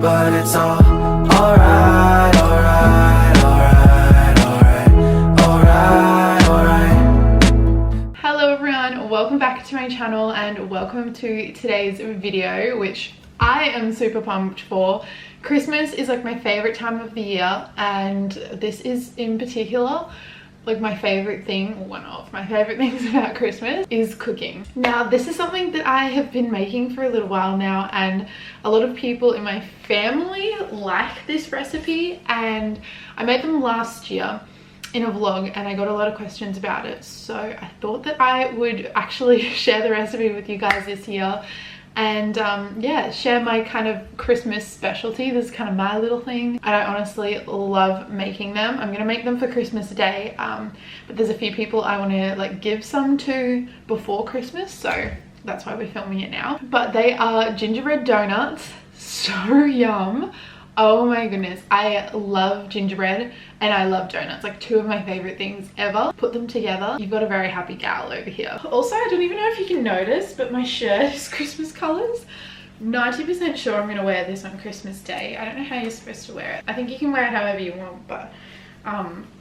but it's all alright, alright, alright, alright, alright, alright. Hello everyone, welcome back to my channel and welcome to today's video, which I am super pumped for. Christmas is like my favorite time of the year, and this is in particular like my favorite thing, one of my favorite things about Christmas is cooking. Now this is something that I have been making for a little while now, and a lot of people in my family like this recipe, and I made them last year in a vlog and I got a lot of questions about it, so I thought that I would actually share the recipe with you guys this year and yeah, share my kind of Christmas specialty. This is kind of my little thing, and I honestly love making them. I'm gonna make them for Christmas Day, but there's a few people I want to like give some to before Christmas, so that's why we're filming it now. But they are gingerbread donuts. So yum. Oh my goodness, I love gingerbread and I love donuts, like two of my favorite things ever. Put them together, you've got a very happy gal over here. Also, I don't even know if you can notice, but my shirt is Christmas colors. 90% sure I'm gonna wear this on Christmas Day. I don't know how you're supposed to wear it. I think you can wear it however you want, but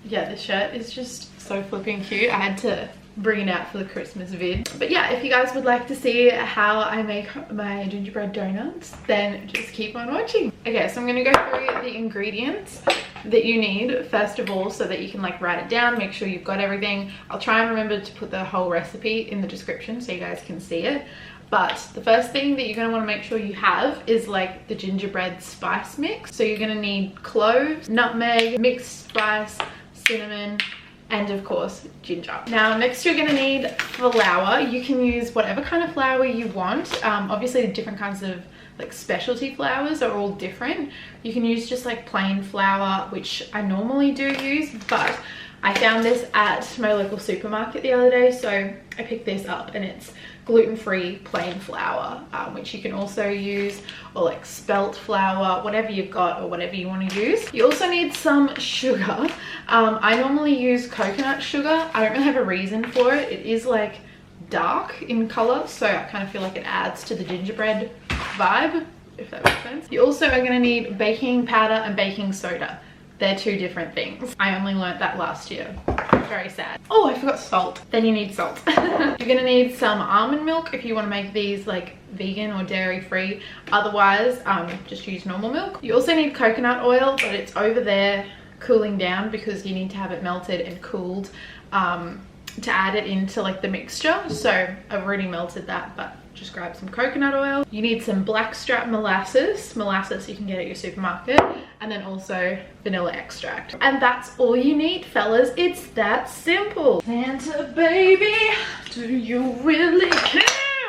yeah, this shirt is just so flipping cute. I had to bring it out for the Christmas vid. But yeah, if you guys would like to see how I make my gingerbread donuts, then just keep on watching. Okay, so I'm gonna go through the ingredients that you need first of all, so that you can like write it down, make sure you've got everything. I'll try and remember to put the whole recipe in the description so you guys can see it. But the first thing that you're going to want to make sure you have is like the gingerbread spice mix. So you're going to need cloves, nutmeg, mixed spice, cinnamon, and of course ginger. Now next you're going to need flour. You can use whatever kind of flour you want. Obviously different kinds of like specialty flours are all different. You can use just like plain flour, which I normally do use, but I found this at my local supermarket the other day, so I picked this up, and it's gluten-free plain flour, which you can also use, or like spelt flour, whatever you've got or whatever you want to use. You also need some sugar. I normally use coconut sugar. I don't really have a reason for it. It is like dark in color, so I kind of feel like it adds to the gingerbread vibe, if that makes sense. You also are going to need baking powder and baking soda. They're two different things. I only learnt that last year. Very sad. Oh, I forgot salt. Then you need salt. You're gonna need some almond milk if you want to make these like vegan or dairy free. Otherwise, just use normal milk. You also need coconut oil, but it's over there cooling down because you need to have it melted and cooled to add it into like the mixture. So I've already melted that, but just grab some coconut oil. You need some blackstrap molasses you can get at your supermarket, and then also vanilla extract. And that's all you need, fellas. It's that simple. Santa baby, do you really care?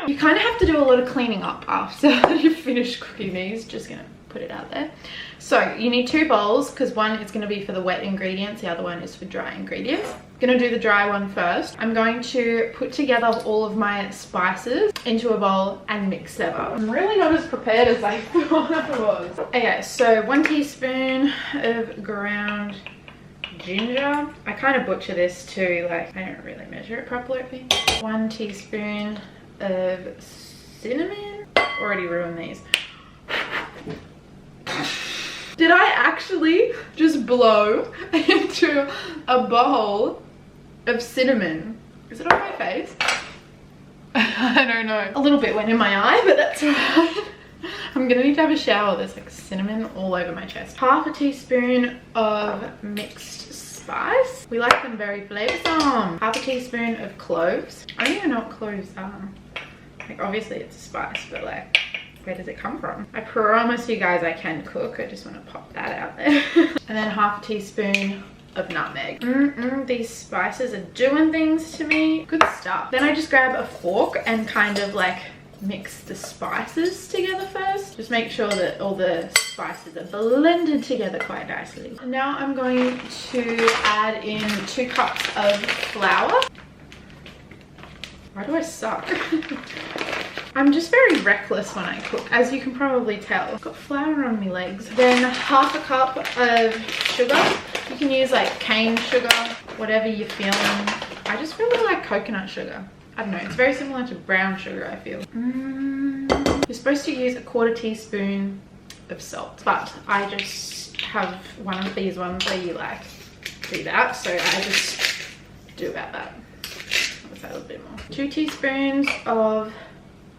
You kind of have to do a lot of cleaning up after you finish cooking these. Just gonna put it out there. So you need two bowls, because one is going to be for the wet ingredients, the other one is for dry ingredients. I'm going to do the dry one first. I'm going to put together all of my spices into a bowl and mix them up. I'm really not as prepared as I thought I was. Okay, so 1 teaspoon of ground ginger. I kind of butcher this too, like I don't really measure it properly. 1 teaspoon of cinnamon. Already ruined these. Did I actually just blow into a bowl of cinnamon? Is it on my face? I don't know. A little bit went in my eye, but that's alright. I'm gonna need to have a shower. There's like cinnamon all over my chest. Half a teaspoon of mixed spice. We like them very flavoursome. Half a teaspoon of cloves. I don't even know what cloves are. Like obviously it's a spice, but like, where does it come from? I promise you guys I can cook. I just want to pop that out there. And then half a teaspoon of nutmeg. These spices are doing things to me. Good stuff. Then I just grab a fork and kind of like mix the spices together first. Just make sure that all the spices are blended together quite nicely. Now I'm going to add in 2 cups of flour. Why do I suck? I'm just very reckless when I cook, as you can probably tell. I've got flour on my legs. Then half a cup of sugar. You can use like cane sugar, whatever you're feeling. I just really like coconut sugar. I don't know, it's very similar to brown sugar, I feel. You're supposed to use a 1/4 teaspoon of salt. But I just have one of these ones where you like do that, so I just do about that. Let's add a little bit more. 2 teaspoons of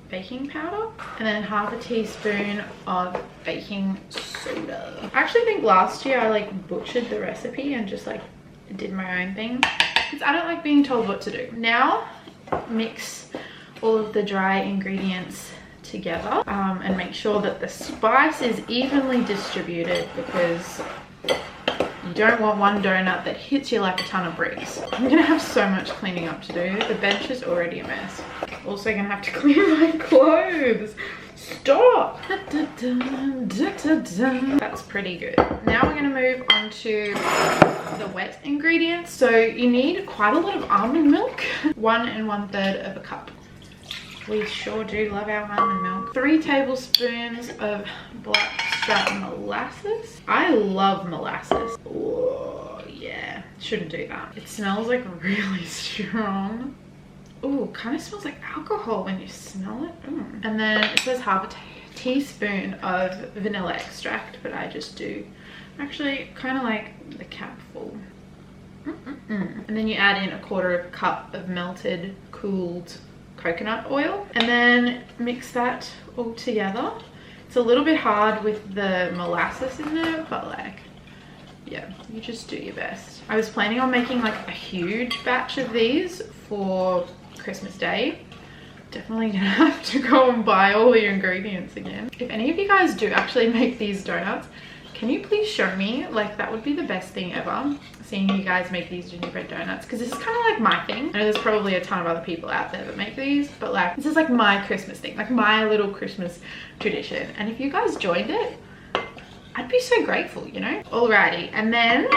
baking powder and then half a teaspoon of baking soda. I actually think last year I like butchered the recipe and just like did my own thing because I don't like being told what to do. Now mix all of the dry ingredients together and make sure that the spice is evenly distributed, because you don't want one donut that hits you like a ton of bricks. I'm gonna have so much cleaning up to do. The bench is already a mess. Also gonna have to clean my clothes. Stop! That's pretty good. Now we're gonna move on to the wet ingredients. So you need quite a lot of almond milk. 1 1/3 cup. We sure do love our almond milk. 3 tablespoons of blackstrap molasses. I love molasses. Oh yeah, shouldn't do that. It smells like really strong. Oh, kind of smells like alcohol when you smell it. And then it says half a teaspoon of vanilla extract, but I just do actually kind of like the cap full. And then you add in 1/4 cup of melted cooled coconut oil and then mix that all together. It's a little bit hard with the molasses in there, but like, yeah, you just do your best. I was planning on making like a huge batch of these for Christmas Day. Definitely gonna have to go and buy all the ingredients again. If any of you guys do actually make these donuts, can you please show me? Like, that would be the best thing ever, seeing you guys make these gingerbread donuts, because this is kind of like my thing. I know there's probably a ton of other people out there that make these, but like, this is like my Christmas thing, like my little Christmas tradition. And if you guys joined it, I'd be so grateful, you know? Alrighty, and then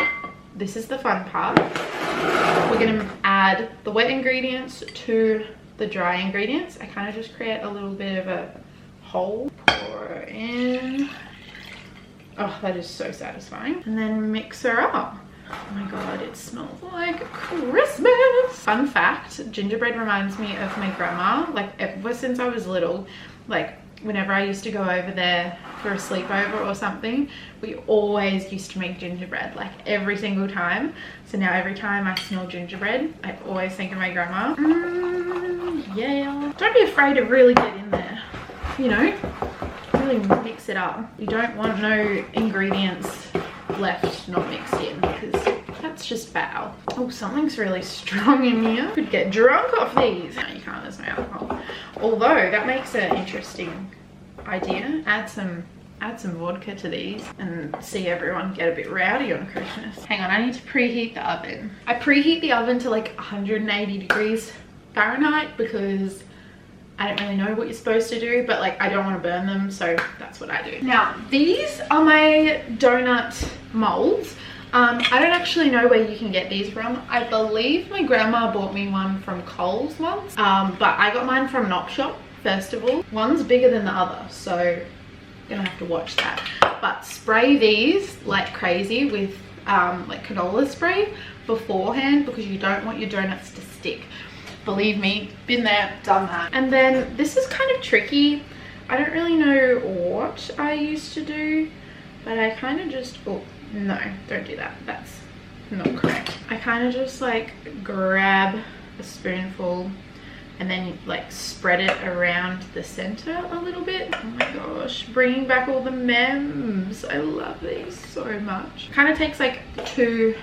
this is the fun part. We're gonna add the wet ingredients to the dry ingredients. I kind of just create a little bit of a hole, pour in. Oh, that is so satisfying. And then mix her up. Oh my god, it smells like Christmas. Fun fact, gingerbread reminds me of my grandma. Like, ever since I was little, like whenever I used to go over there for a sleepover or something, we always used to make gingerbread, like every single time. So now every time I smell gingerbread, I always think of my grandma. Yeah. Don't be afraid to really get in there, you know? Really mix it up. You don't want no ingredients left not mixed in, because that's just foul. Oh, something's really strong in here. Could get drunk off these. No, you can't, there's no alcohol. Although that makes an interesting idea. Add some vodka to these and see everyone get a bit rowdy on Christmas. Hang on, I need to preheat the oven. I preheat the oven to like 180 degrees Fahrenheit because I don't really know what you're supposed to do, but like I don't want to burn them, so that's what I do. Now, these are my donut molds. I don't actually know where you can get these from. I believe my grandma bought me one from Coles once, but I got mine from Knock Shop, first of all. One's bigger than the other, so I'm gonna have to watch that. But spray these like crazy with like canola spray beforehand, because you don't want your donuts to stick. Believe me, been there, done that. And then this is kind of tricky. I don't really know what I used to do, but I kind of just, oh no, don't do that, that's not correct. I kind of just like grab a spoonful and then like spread it around the center a little bit. Oh my gosh, bringing back all the memes. I love these so much. Kind of takes like 2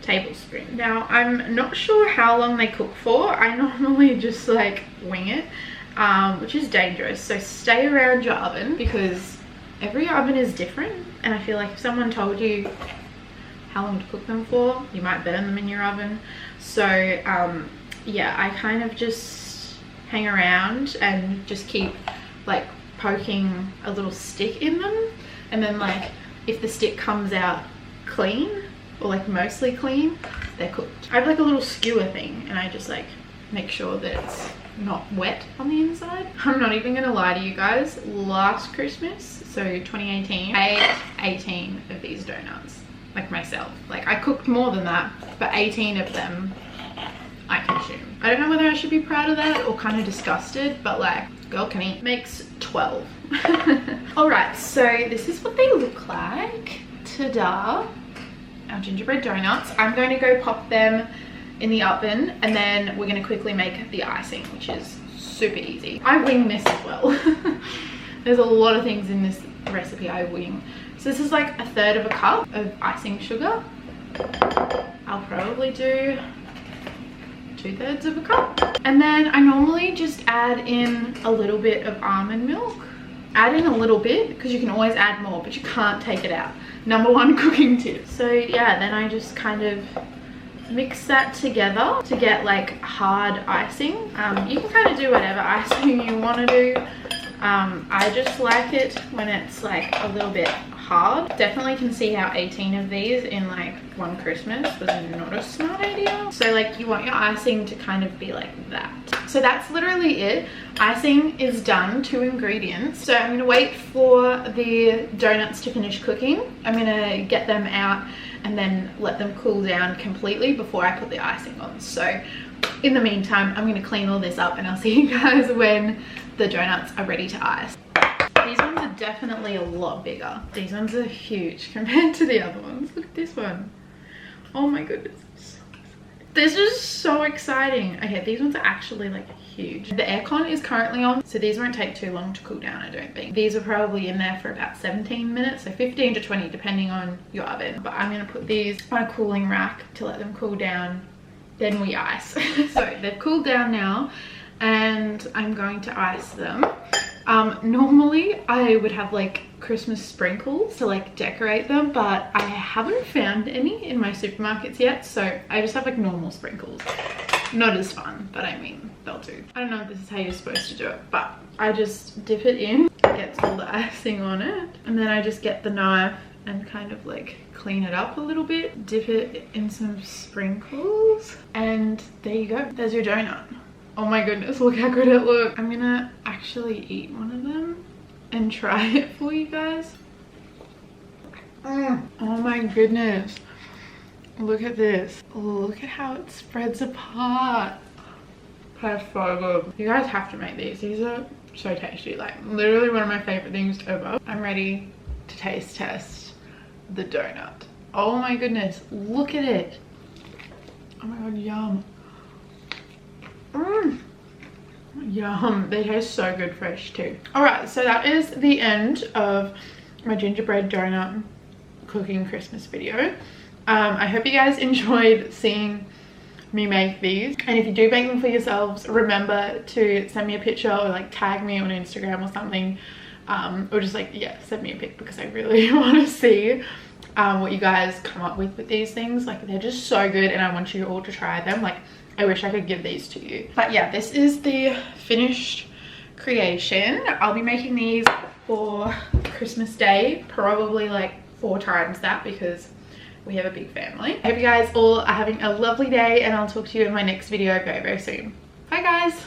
tablespoons. Now, I'm not sure how long they cook for. I normally just like wing it, which is dangerous. So stay around your oven, because every oven is different. And I feel like if someone told you how long to cook them for, you might burn them in your oven. So yeah, I kind of just hang around and just keep like poking a little stick in them. And then like if the stick comes out clean, or like mostly clean, they're cooked. I have like a little skewer thing, and I just like make sure that it's not wet on the inside. I'm not even gonna lie to you guys, last Christmas, so 2018, I ate 18 of these donuts, like myself. Like I cooked more than that, but 18 of them I consumed. I don't know whether I should be proud of that or kind of disgusted, but like girl can eat. Makes 12. All right, so this is what they look like. Ta-da, our gingerbread donuts. I'm going to go pop them in the oven, and then we're going to quickly make the icing, which is super easy. I wing this as well. There's a lot of things in this recipe I wing. So this is like 1/3 cup of icing sugar. I'll probably do 2/3 cup. And then I normally just add in a little bit of almond milk. Add in a little bit because you can always add more, but you can't take it out. #1 cooking tip. So yeah, then I just kind of mix that together to get like hard icing. You can kind of do whatever icing you want to do. I just like it when it's like a little bit hard. Definitely can see how 18 of these in like one Christmas was not a smart idea. So like you want your icing to kind of be like that. So that's literally it. Icing is done, 2 ingredients. So I'm gonna wait for the donuts to finish cooking. I'm gonna get them out and then let them cool down completely before I put the icing on. So in the meantime, I'm gonna clean all this up and I'll see you guys when the donuts are ready to ice. These ones are definitely a lot bigger. These ones are huge compared to the other ones. Look at this one. Oh my goodness. This is so exciting. Okay, these ones are actually like huge. The aircon is currently on, so these won't take too long to cool down, I don't think. These are probably in there for about 17 minutes, so 15 to 20 depending on your oven. But I'm gonna put these on a cooling rack to let them cool down, then we ice. So they've cooled down now and I'm going to ice them. Normally I would have like Christmas sprinkles to like decorate them, but I haven't found any in my supermarkets yet, so I just have like normal sprinkles. Not as fun, but I mean, they'll do. I don't know if this is how you're supposed to do it, but I just dip it in, it gets all the icing on it, and then I just get the knife and kind of like clean it up a little bit, dip it in some sprinkles, and there you go. There's your donut. Oh my goodness, look how good it looks. I'm gonna actually eat one of them and try it for you guys. Oh my goodness. Look at this. Look at how it spreads apart. That's so good. You guys have to make these. These are so tasty. Like literally one of my favorite things ever. I'm ready to taste test the donut. Oh my goodness. Look at it. Oh my god, yum. Yum. They taste so good fresh too. All right, so that is the end of my gingerbread donut cooking Christmas video. I hope you guys enjoyed seeing me make these, and if you do make them for yourselves, remember to send me a picture or like tag me on Instagram or something, or just like, yeah, send me a pic because I really want to see what you guys come up with these things. Like they're just so good and I want you all to try them. Like I wish I could give these to you. But yeah, this is the finished creation. I'll be making these for Christmas Day, probably like 4 times that because we have a big family. I hope you guys all are having a lovely day and I'll talk to you in my next video very, very soon. Bye guys.